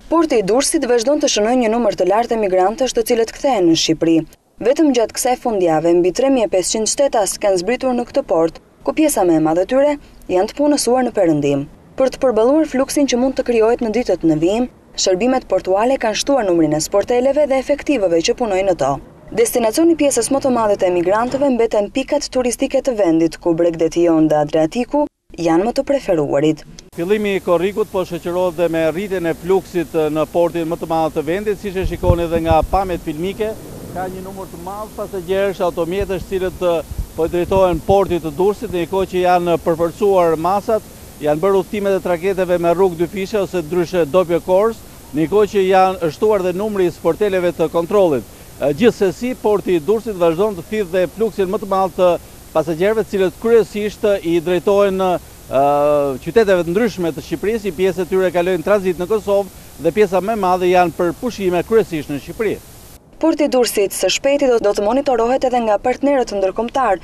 Porti i Durrësit vazhdon të shënojë një numër të lartë emigrantësh të cilët kthehen në Shqipëri. Vetëm gjatë kësaj fundjave mbi 3500 shtetas kanë zbritur në këtë port, ku pjesa më e madhe e tyre janë të punësuar në perëndim. Për të përballuar fluksin që mund të krijohet në ditët në vijim, shërbimet portuale kanë shtuar numrin e sporteleve dhe efektivëve që punojnë në to. Destinacioni pjesës më të madhe të emigrantëve mbeten pikat turistike të vendit, ku Bregdetion dhe Adriatiku janë më të preferuarit. Fillimi i korrikut po shoqërohet dhe me rritjen e fluksit në portin më të madh të vendit, siç e shikoni edhe nga pamjet filmike, ka një numër të madh pasagerësh, automjetësh, cilët po drejtohen portit të Durrësit, në një kohë që janë përforcuar masat, janë bërë udhëtimet e tragedeve me rrugë dyfishe ose ndryshe doppio course, në një kohë që janë shtuar dhe numri i sporteleve të kontrollit. Gjithsesi, porti i Durrësit vazhdon të thithë dhe fluksin më të madh të pasagerëve, të cilët kryesisht i drejtohen qyteteve të ndryshme të Shqipërisë, pjesë e tyre kalojnë tranzit në Kosovë dhe pjesa më e madhe janë për pushime kryesisht në Shqipëri. Porti i Durrësit së shpejti do të monitorohet edhe nga partnerët ndërkombëtar,